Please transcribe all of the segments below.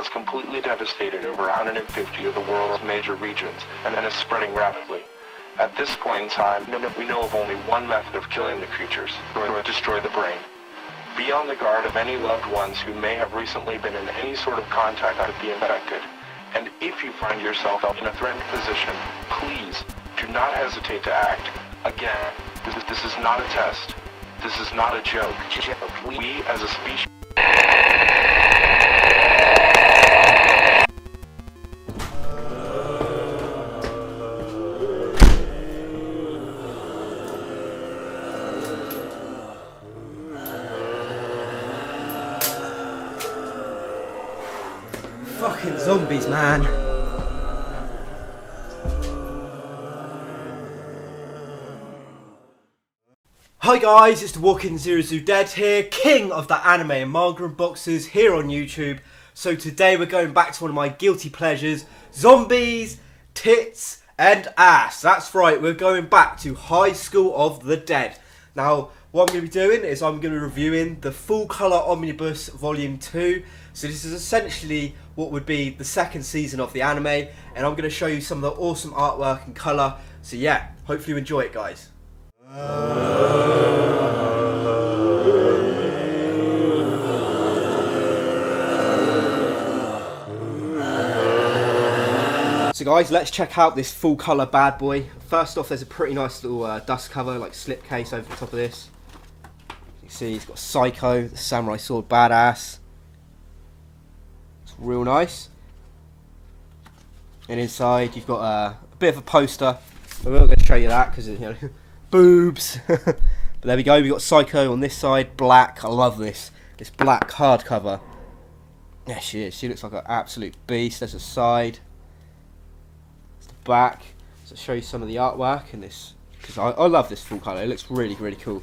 has completely devastated over 150 of the world's major regions and is spreading rapidly. At this point in time, we know of only one method of killing the creatures, to destroy the brain. Be on the guard of any loved ones who may have recently been in any sort of contact with the infected. And if you find yourself in a threatened position, please do not hesitate to act. Again, this is not a test. This is not a joke. We as a species... Fucking zombies, man. Hi guys, it's the Walking Zero Dead here, king of the anime and manga unboxers here on YouTube. So today we're going back to one of my guilty pleasures, zombies, tits and ass. That's right, we're going back to High School of the Dead. Now, what I'm going to be doing is I'm going to be reviewing the full colour Omnibus Volume 2. So this is essentially what would be the second season of the anime, and I'm going to show you some of the awesome artwork and colour. So yeah, hopefully you enjoy it, guys. So guys, let's check out this full colour bad boy. First off, there's a pretty nice little dust cover, like slipcase over the top of this. You can see it's got Psycho, the samurai sword badass. It's real nice. And inside you've got a bit of a poster. I'm not going to show you that because, you know, boobs. But there we go, we've got Psycho on this side, black. I love this black hardcover. Yeah, she is. She looks like an absolute beast. There's a side. There's the back. So I'll show you some of the artwork in this, because I love this full colour. It looks really, really cool.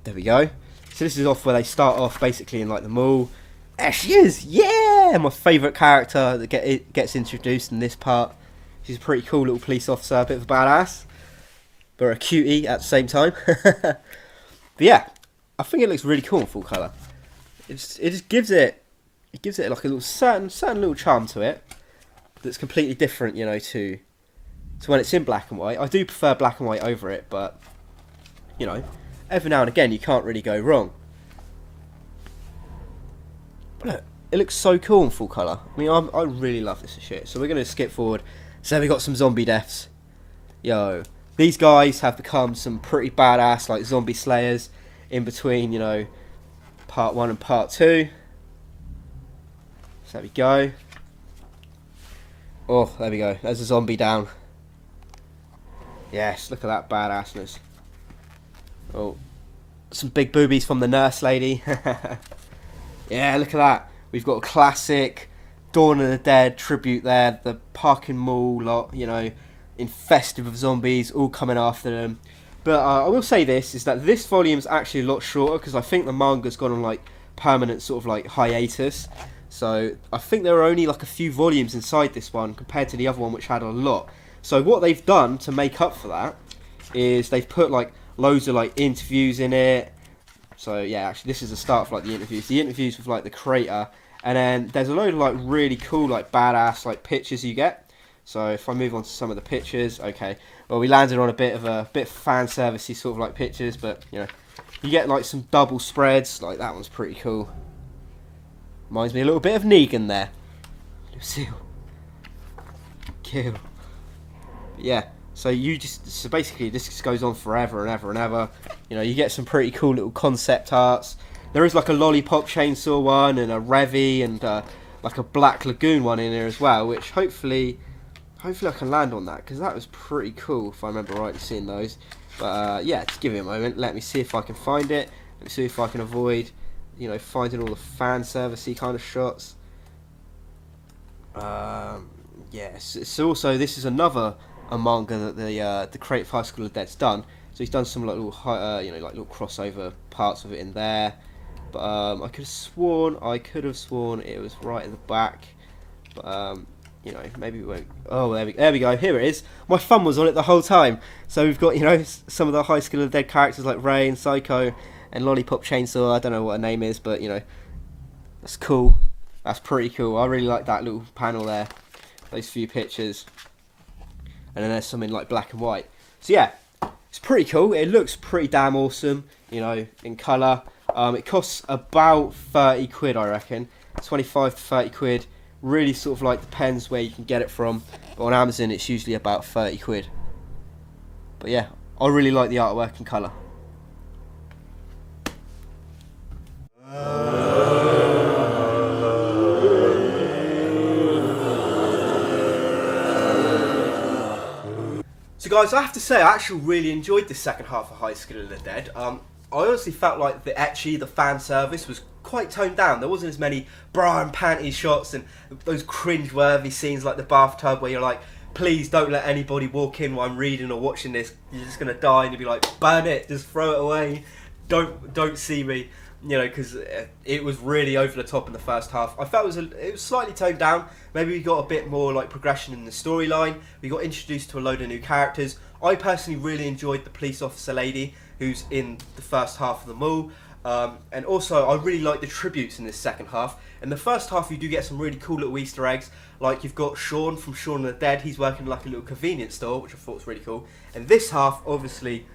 There we go. So this is off where they start off basically in like the mall. There she is! Yeah! My favourite character that gets introduced in this part. She's a pretty cool little police officer, a bit of a badass, but a cutie at the same time. But yeah, I think it looks really cool in full colour. It just gives it like a little certain little charm to it that's completely different, you know, to when it's in black and white. I do prefer black and white over it, but you know, every now and again you can't really go wrong. But look, it looks so cool in full colour. I mean, I really love this shit. So we're going to skip forward. So we got some zombie deaths. Yo, these guys have become some pretty badass, like, zombie slayers in between, you know, part 1 and part 2. So there we go. Oh, there we go. There's a zombie down. Yes, look at that badassness. Oh, some big boobies from the nurse lady. Yeah, look at that. We've got a classic Dawn of the Dead tribute there. The parking mall lot, you know, infested with zombies, all coming after them. But I will say this, is that this volume is actually a lot shorter, because I think the manga's gone on like permanent sort of like hiatus. So I think there are only like a few volumes inside this one compared to the other one, which had a lot. So what they've done to make up for that is they've put like loads of like interviews in it. So yeah, actually this is the start of like the interviews with like the creator, and then there's a load of like really cool like badass like pictures you get. So if I move on to some of the pictures, okay, well we landed on a bit fan servicey sort of like pictures, but you know, you get like some double spreads, like that one's pretty cool. Reminds me a little bit of Negan there. Lucille. Kill. Yeah. So basically this just goes on forever and ever and ever. You know, you get some pretty cool little concept arts. There is like a lollipop chainsaw one and a Revy and like a Black Lagoon one in there as well, which hopefully I can land on that, because that was pretty cool if I remember rightly seeing those. But yeah, just give me a moment. Let me see if I can find it. Let me see if I can avoid, you know, finding all the fan servicey kind of shots. Yes. So also this is another manga that the Creative High School of Dead's done. So he's done some like little you know, like little crossover parts of it in there. But I could have sworn it was right in the back. But you know, maybe we won't. Oh, there we go. Here it is. My thumb was on it the whole time. So we've got, you know, some of the High School of the Dead characters like Ray and Psycho and Lollipop Chainsaw. I don't know what her name is, but you know, That's cool. That's pretty cool. I really like that little panel there. Those few pictures. And then there's some in like black and white. So yeah, it's pretty cool. It looks pretty damn awesome, you know, in colour. It costs about 30 quid, I reckon. 25 to 30 quid. Really sort of like depends where you can get it from. But on Amazon, it's usually about 30 quid. But yeah, I really like the artwork in colour. So guys, I have to say I actually really enjoyed the second half of High School of the Dead. I honestly felt like the Echii, the fan service, was quite toned down. There wasn't as many bra and panty shots and those cringe-worthy scenes like the bathtub where you're like, please don't let anybody walk in while I'm reading or watching this. You're just going to die, and you'll be like, burn it, just throw it away. Don't see me. You know, because it was really over the top in the first half. I felt it was slightly toned down. Maybe we got a bit more like progression in the storyline. We got introduced to a load of new characters. I personally really enjoyed the police officer lady who's in the first half of the mall. And also, I really like the tributes in this second half. In the first half, you do get some really cool little Easter eggs. Like you've got Sean from Shaun of the Dead. He's working like a little convenience store, which I thought was really cool. And this half, obviously,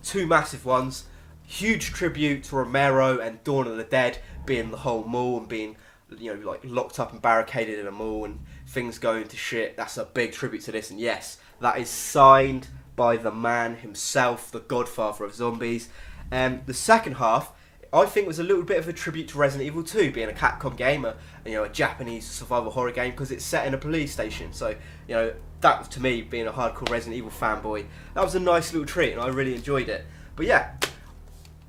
two massive ones. Huge tribute to Romero and Dawn of the Dead being the whole mall and being, you know, like locked up and barricaded in a mall and things going to shit. That's a big tribute to this, and yes, that is signed by the man himself, the godfather of zombies. The second half, I think, was a little bit of a tribute to Resident Evil 2, being a Capcom game, you know, a Japanese survival horror game, because it's set in a police station. So, you know, that to me, being a hardcore Resident Evil fanboy, that was a nice little treat, and I really enjoyed it. But yeah,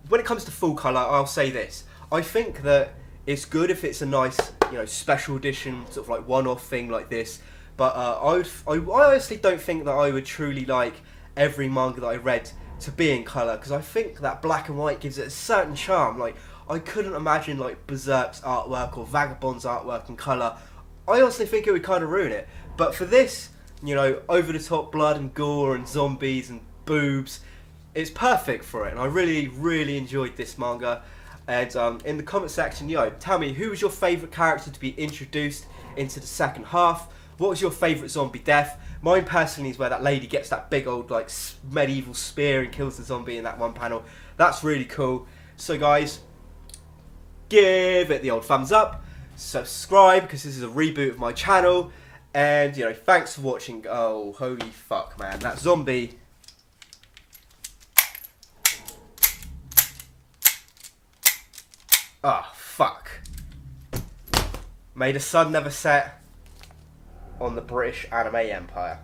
when it comes to full colour, I'll say this. I think that it's good if it's a nice, you know, special edition, sort of like one-off thing like this. But I honestly don't think that I would truly like every manga that I read to be in colour, because I think that black and white gives it a certain charm. Like, I couldn't imagine like Berserk's artwork or Vagabond's artwork in colour. I honestly think it would kind of ruin it. But for this, you know, over-the-top blood and gore and zombies and boobs, it's perfect for it, and I really, really enjoyed this manga. And in the comment section, you know, tell me, who was your favourite character to be introduced into the second half? What was your favourite zombie death? Mine personally is where that lady gets that big old like medieval spear and kills the zombie in that one panel. That's really cool. So guys, give it the old thumbs up, subscribe, because this is a reboot of my channel, and you know, thanks for watching. Oh, holy fuck, man, that zombie. Ah, fuck. May the sun never set on the British anime empire.